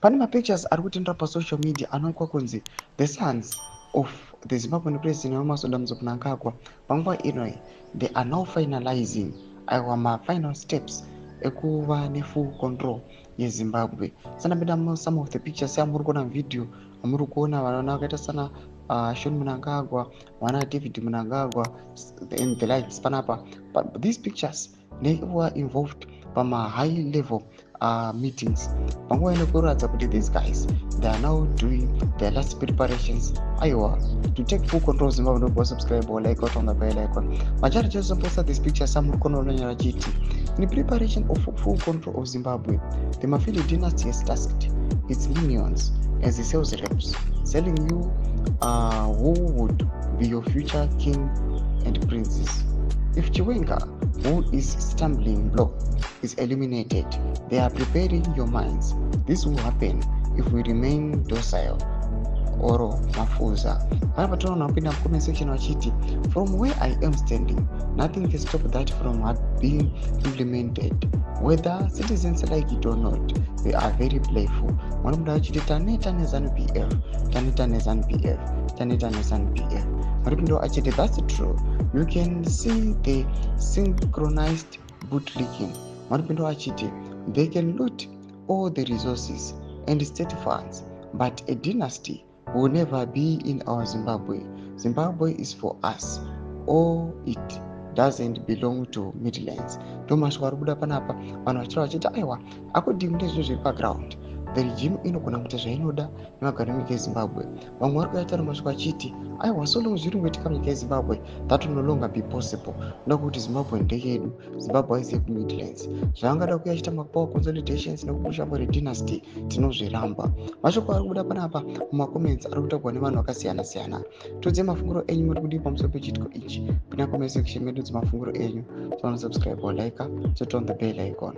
Pane mapictures ari kutendera pasocial media anowanikwa kunzi the sons of the Zimbabwean president Emmerson Mnangagwa. Panguva ino they are now finalizing final steps ekuva nefull control yeZimbabwe. Sanapinda some of the pictures amuri kuona video amuri kuona vana vakaita sana Sean Mnangagwa, vana David Mnangagwa and the likes panapa. But these pictures they were involved pama high level meetings. Panguva inokuratidza kuti these guys they are now doing their last preparations to take full control of Zimbabwe. Don't subscribe or like out on the bell icon. Majority just posted this picture samuri kuona GT. In preparation of full control of Zimbabwe, the Mafili dynasty has tasked its minions as the sales reps, selling you who would be your future king and princess. If Chiwenga, who is stumbling block, is eliminated, they are preparing your minds. This will happen if we remain docile. Oro Mafuza. However, comment section wachiti, from where I am standing, nothing can stop that from being implemented. Whether citizens like it or not, they are very playful. Mwanamda wachiti Taneta NEZANU-PF. Mwanamda wachiti that's true. You can see the synchronized bootlicking. Mwanamda wachiti they can loot all the resources and state funds, but a dynasty will never be in our Zimbabwe. Zimbabwe is for us, or it doesn't belong to Midlands. Thomas Warubuda panapa, vanhu vachira vachiti aiwa akudhimi ndezvo zviri paground. The regime inogona kuita zvainoda nevagari munyika yeZimbabwe. Vamwe vari kuita masviko vachiti aiwa so long zviri kungoitika munyika yeZimbabwe that will no longer be possible. Nokuti Zimbabwe ndeyedu, Zimbabwe haisi yeku-Midlands. Zvavangada kuya achita mapower consolidations nekupusha for dynasty tinozviramba. Mashoko ari kubuda panapa mumacomments ari kutaurwa nevanhu vakasiyana-siyana. Todze mafunguro enyu muri kudii pamusoro pechitiko ichi. Pinda comment section medu mafunguro enyu. So subscribe or like, turn on the bell icon.